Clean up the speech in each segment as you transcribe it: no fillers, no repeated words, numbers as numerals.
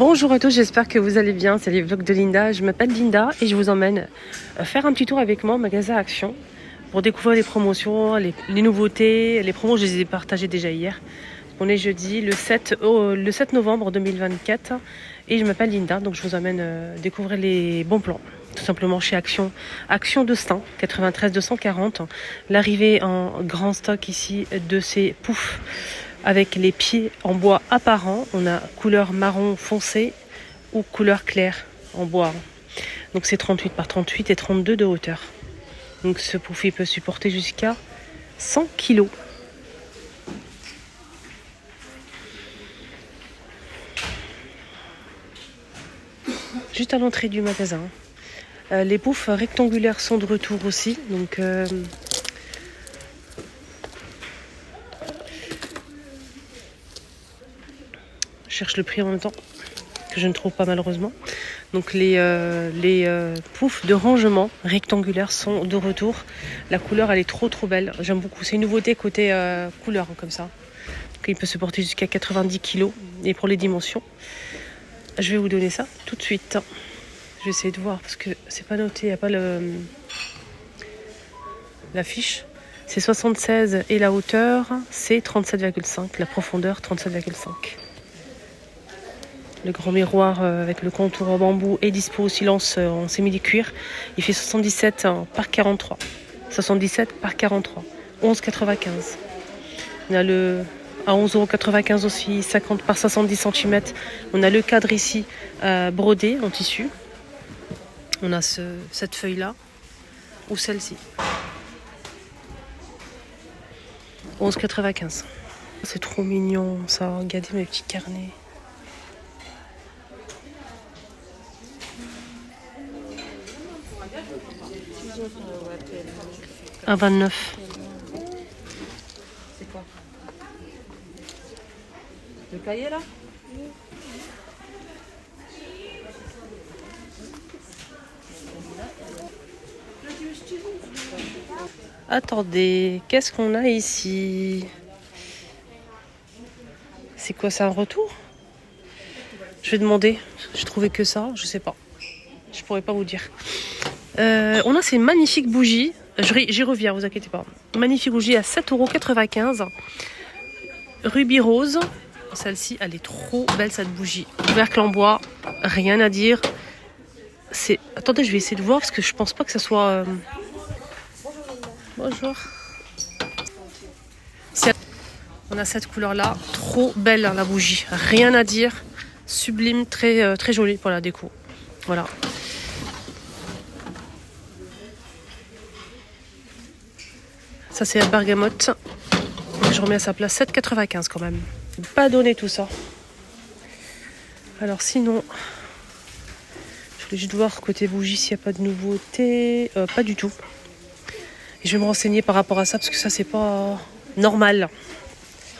Bonjour à tous, j'espère que vous allez bien, c'est les vlogs de Linda. Je m'appelle Linda et je vous emmène faire un petit tour avec moi au magasin Action pour découvrir les promotions, les nouveautés. Les promos, je les ai partagées déjà hier. On est jeudi, le 7 novembre 2024 et je m'appelle Linda, donc je vous emmène découvrir les bons plans. Tout simplement chez Action, Action de Stein, 93 240. L'arrivée en grand stock ici de ces poufs avec les pieds en bois apparent. On a couleur marron foncé ou couleur claire en bois. Donc c'est 38 par 38 et 32 de hauteur. Donc ce pouf peut supporter jusqu'à 100 kg. Juste à l'entrée du magasin. Les poufs rectangulaires sont de retour aussi. Donc je cherche le prix en même temps, que je ne trouve pas malheureusement. Donc les poufs de rangement rectangulaires sont de retour. La couleur elle est trop belle, j'aime beaucoup. C'est une nouveauté côté couleur comme ça. Donc, il peut se porter jusqu'à 90 kg. Et pour les dimensions, je vais vous donner ça tout de suite. Je vais essayer de voir parce que c'est pas noté, il n'y a pas l'affiche. C'est 76 et la hauteur c'est 37,5, la profondeur 37,5. Le grand miroir avec le contour en bambou est dispo aussi en simili-cuir. Il fait 77 par 43. 77 par 43. 11,95. On a le à 11,95 € aussi, 50 par 70 cm. On a le cadre ici brodé en tissu. On a cette feuille-là ou celle-ci. 11,95. C'est trop mignon ça. Regardez mes petits carnets. À 29. C'est quoi? Le cahier là? Attendez, qu'est-ce qu'on a ici? C'est quoi, c'est un retour? Je vais demander. Je trouvais que ça, je sais pas. Je pourrais pas vous dire. On a ces magnifiques bougies. J'y reviens, vous inquiétez pas. Magnifique bougie à 7,95 €. Rubis rose. Celle-ci, elle est trop belle cette bougie. Couvercle en bois, rien à dire. Attendez, je vais essayer de voir parce que je pense pas que ça soit. Bonjour. On a cette couleur-là, trop belle la bougie, rien à dire. Sublime, très très jolie pour la déco. Voilà. Ça c'est la bergamote. Je remets à sa place 7,95 quand même. Pas donné tout ça. Alors sinon, je voulais juste voir côté bougie s'il n'y a pas de nouveauté. Pas du tout. Et je vais me renseigner par rapport à ça parce que ça c'est pas normal.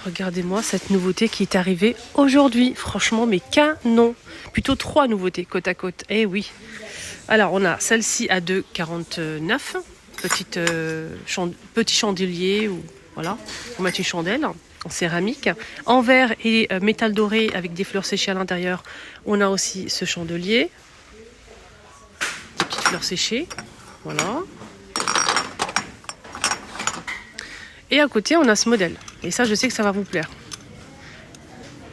Regardez-moi cette nouveauté qui est arrivée aujourd'hui. Franchement, mais canon. Plutôt 3 nouveautés côte à côte. Eh oui. Alors on a celle-ci à 2,49. Petit chandelier ou voilà, pour mettre une chandelle en céramique, en verre et métal doré avec des fleurs séchées à l'intérieur. On a aussi ce chandelier, des petites fleurs séchées, voilà. Et à côté on a ce modèle. Et ça je sais que ça va vous plaire.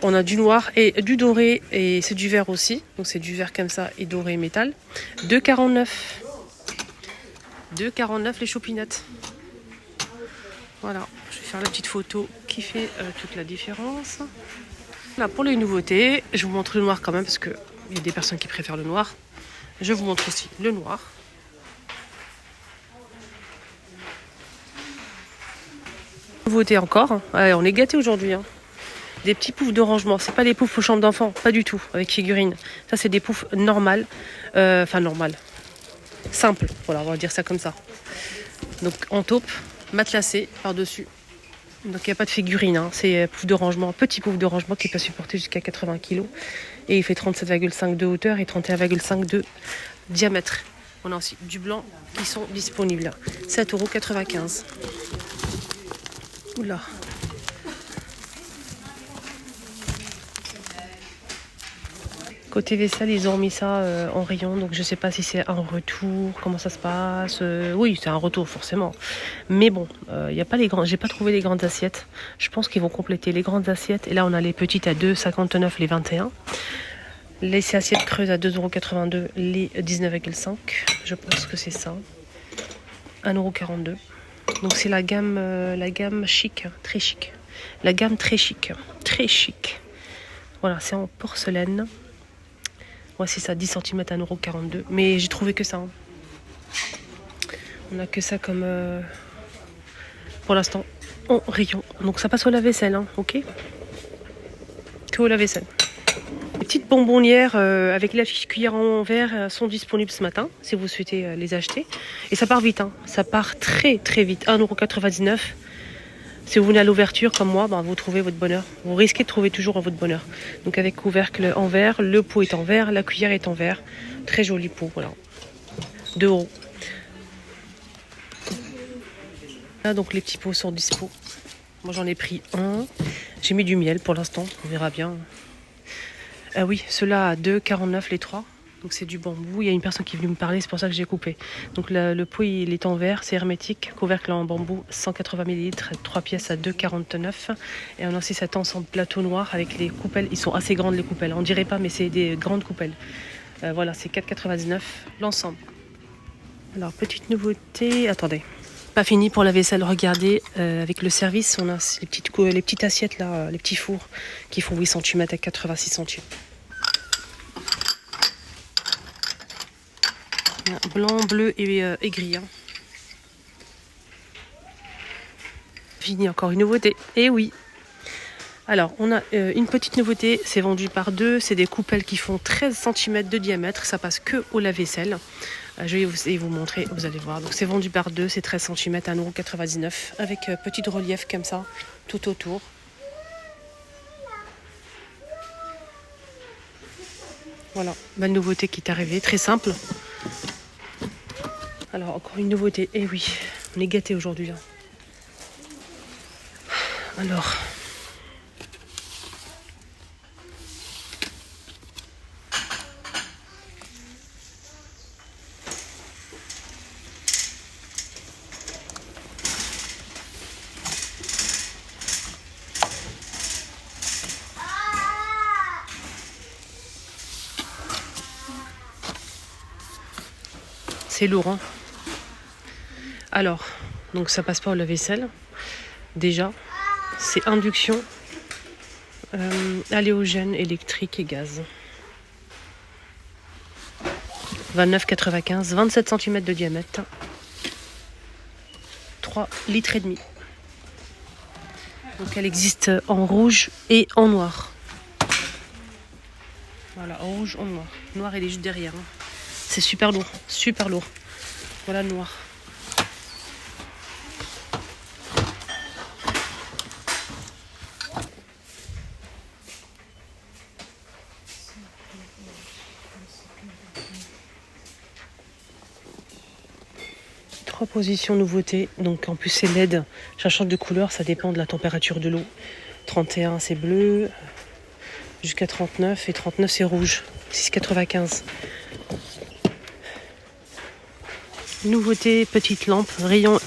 On a du noir et du doré et c'est du vert aussi. Donc c'est du vert comme ça et doré et métal. 2,49. 2,49 les chopinettes. Voilà, je vais faire la petite photo qui fait toute la différence. Là, pour les nouveautés, je vous montre le noir quand même parce qu'il y a des personnes qui préfèrent le noir. Je vous montre aussi le noir. Nouveauté encore, hein. Ouais, on est gâtés aujourd'hui. Hein. Des petits poufs de rangement, c'est pas des poufs aux chambres d'enfants, pas du tout, avec figurines. Ça c'est des poufs normales, normales. Simple, voilà, on va dire ça comme ça. Donc en taupe, matelassé par-dessus. Donc il n'y a pas de figurine, hein. C'est pouf de rangement, petit pouf de rangement qui peut supporter jusqu'à 80 kg. Et il fait 37,5 de hauteur et 31,5 de diamètre. On a aussi du blanc qui sont disponibles. 7,95 €. Oula. Côté vaisselle, ils ont mis ça en rayon, donc je sais pas si c'est un retour, comment ça se passe. Oui, c'est un retour forcément. Mais bon, y a pas les grands, j'ai pas trouvé les grandes assiettes. Je pense qu'ils vont compléter les grandes assiettes. Et là, on a les petites à 2,59 les 21. Les assiettes creuses à 2,82 € les 19,5. Je pense que c'est ça. 1,42 €. Donc c'est la gamme chic, très chic. La gamme très chic, très chic. Voilà, c'est en porcelaine. Ouais, c'est ça, 10 cm à 1,42 €. Mais j'ai trouvé que ça. Hein. On a que ça comme pour l'instant en rayon. Donc ça passe au lave-vaisselle, hein, ok? Que au lave-vaisselle. Les petites bonbonnières avec la fiche cuillère en verre sont disponibles ce matin si vous souhaitez les acheter. Et ça part vite, hein. Ça part très très vite. 1,99 €. Si vous venez à l'ouverture comme moi, ben, vous trouvez votre bonheur. Vous risquez de trouver toujours votre bonheur. Donc avec couvercle en verre, le pot est en verre, la cuillère est en verre. Très joli pot, voilà. 2 €. Là donc les petits pots sont dispo. Moi j'en ai pris un. J'ai mis du miel pour l'instant, on verra bien. Ah oui, ceux-là à 2,49 € les 3. Donc c'est du bambou. Il y a une personne qui est venue me parler, c'est pour ça que j'ai coupé. Donc le pot il est en verre, c'est hermétique, couvercle en bambou, 180 ml, 3 pièces à 2,49 €. Et on a aussi cet ensemble plateau noir avec les coupelles. Ils sont assez grandes les coupelles. On dirait pas, mais c'est des grandes coupelles. Voilà, c'est 4,99 € l'ensemble. Alors petite nouveauté, attendez. Pas fini pour la vaisselle, regardez, avec le service, on a les petites assiettes là, les petits fours qui font 8 cm à 86 centimes. Blanc, bleu et gris. Hein. Fini, encore une nouveauté. Et oui. Alors, on a une petite nouveauté, c'est vendu par deux. C'est des coupelles qui font 13 cm de diamètre. Ça passe que au lave-vaisselle. Je vais vous montrer, vous allez voir. Donc, c'est vendu par deux, c'est 13 cm à 1,99 € avec petit relief comme ça, tout autour. Voilà, belle nouveauté qui est arrivée, très simple. Alors, encore une nouveauté. Eh oui, on est gâtés aujourd'hui. Hein. Alors. C'est lourd, hein. Alors, donc ça passe pas au lave-vaisselle. Déjà, c'est induction, halogène, électrique et gaz. 29,95, 27 cm de diamètre. 3,5 litres. Donc elle existe en rouge et en noir. Voilà, en rouge, en noir. Noir, il est juste derrière. Hein. C'est super lourd, super lourd. Voilà le noir. Trois positions nouveautés. Donc en plus c'est LED. Ça change de couleur, ça dépend de la température de l'eau. 31 c'est bleu. Jusqu'à 39 et 39 c'est rouge. 6,95. Nouveauté, petite lampe, rayon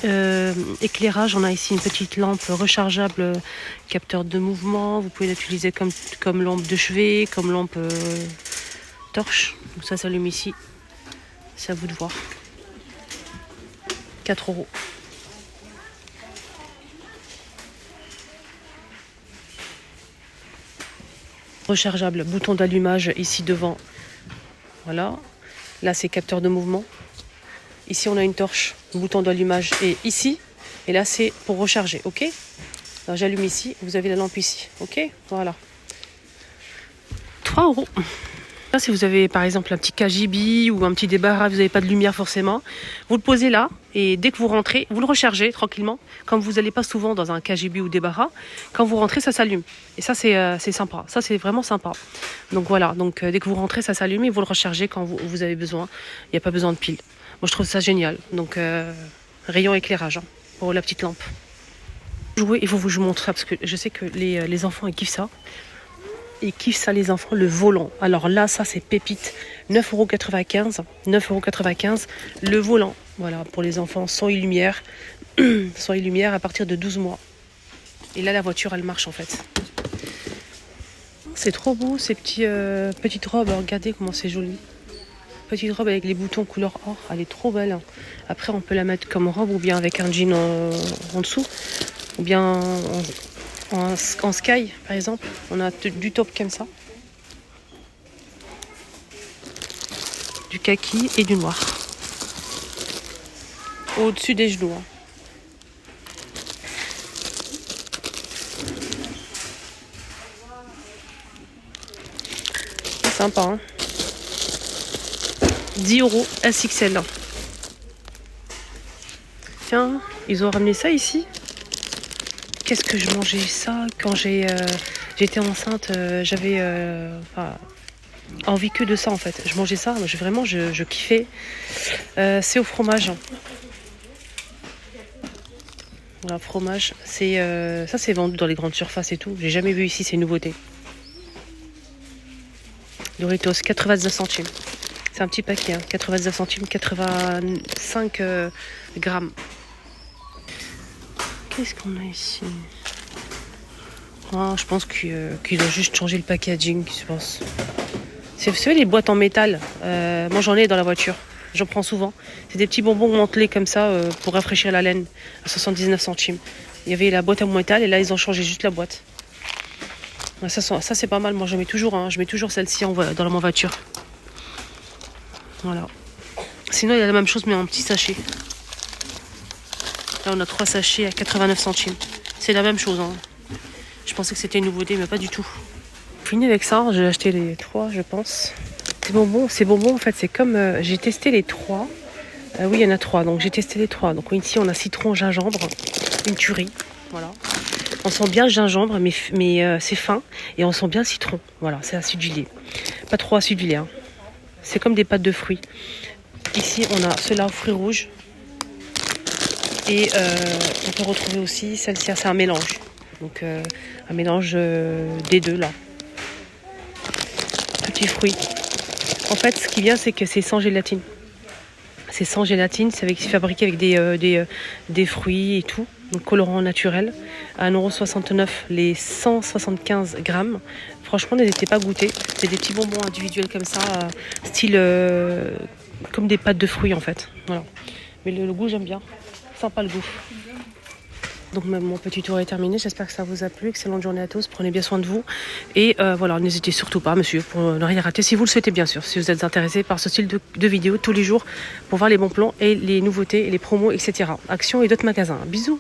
éclairage. On a ici une petite lampe rechargeable, capteur de mouvement. Vous pouvez l'utiliser comme lampe de chevet, comme lampe torche. Donc ça s'allume ici. C'est à vous de voir. 4 €. Rechargeable, bouton d'allumage ici devant. Voilà. Là c'est capteur de mouvement. Ici, on a une torche, bouton d'allumage est ici. Et là, c'est pour recharger, ok? Alors, j'allume ici, vous avez la lampe ici, ok? Voilà. 3 €. Là, si vous avez, par exemple, un petit KGB ou un petit débarras, vous n'avez pas de lumière forcément, vous le posez là, et dès que vous rentrez, vous le rechargez tranquillement. Comme vous n'allez pas souvent dans un KGB ou débarras, quand vous rentrez, ça s'allume. Et ça, c'est sympa. Ça, c'est vraiment sympa. Donc, voilà. Donc, dès que vous rentrez, ça s'allume et vous le rechargez quand vous avez besoin. Il n'y a pas besoin de pile. Moi, je trouve ça génial. Donc, rayon éclairage hein, pour la petite lampe. Jouer, il faut que je vous montre ça parce que je sais que les enfants, ils kiffent ça. Ils kiffent ça les enfants, le volant. Alors là, ça c'est pépite. 9,95 €. 9,95 € le volant. Voilà, pour les enfants son et lumière. Son et lumière à partir de 12 mois. Et là, la voiture, elle marche en fait. C'est trop beau ces petites robes. Regardez comment c'est joli. Petite robe avec les boutons couleur or. Elle est trop belle. Après, on peut la mettre comme robe ou bien avec un jean en dessous. Ou bien en sky, par exemple. On a du top comme ça. Du kaki et du noir. Au-dessus des genoux. Sympa, hein. 10 € SXL. Tiens, ils ont ramené ça ici. Qu'est-ce que je mangeais ça quand j'étais enceinte. J'avais envie que de ça en fait. Je mangeais ça, je kiffais. C'est au fromage. Voilà, fromage. Ça c'est vendu dans les grandes surfaces et tout. J'ai jamais vu ici ces nouveautés. Doritos, 99 centimes. C'est un petit paquet, hein. 99 centimes, 85 grammes. Qu'est-ce qu'on a ici? Je pense qu'ils ont juste changé le packaging, je pense. Vous savez, les boîtes en métal. Moi, j'en ai dans la voiture. J'en prends souvent. C'est des petits bonbons montelés comme ça pour rafraîchir la laine à 79 centimes. Il y avait la boîte en métal et là, ils ont changé juste la boîte. Ça c'est pas mal. Moi, je mets toujours celle-ci dans ma voiture. Voilà. Sinon, il y a la même chose, mais en petit sachet. Là, on a 3 sachets à 89 centimes. C'est la même chose. Hein. Je pensais que c'était une nouveauté, mais pas du tout. Fini avec ça. J'ai acheté les 3, je pense. Ces bonbons, en fait, c'est comme... j'ai testé les 3. Oui, il y en a 3. Donc, j'ai testé les 3. Donc, ici, on a citron, gingembre. Une tuerie. Voilà. On sent bien le gingembre, mais c'est fin. Et on sent bien le citron. Voilà, c'est acidulé. Pas trop acidulé. Hein. C'est comme des pâtes de fruits. Ici, on a ceux-là aux fruits rouges. Et on peut retrouver aussi celle-ci. C'est un mélange. Donc, un mélange des deux, là. Petits fruits. En fait, ce qui vient, c'est que c'est sans gélatine. C'est sans gélatine. C'est fabriqué avec des fruits et tout. Donc, colorant naturel. À 1,69 € les 175 grammes. Franchement, n'hésitez pas à goûter. C'est des petits bonbons individuels comme ça, style comme des pâtes de fruits en fait. Voilà. Mais le goût, j'aime bien. Sympa le goût. Donc mon petit tour est terminé. J'espère que ça vous a plu. Excellente journée à tous. Prenez bien soin de vous. Et voilà, n'hésitez surtout pas, monsieur, pour ne rien rater. Si vous le souhaitez, bien sûr. Si vous êtes intéressé par ce style de vidéo tous les jours pour voir les bons plans et les nouveautés et les promos, etc. Action et d'autres magasins. Bisous.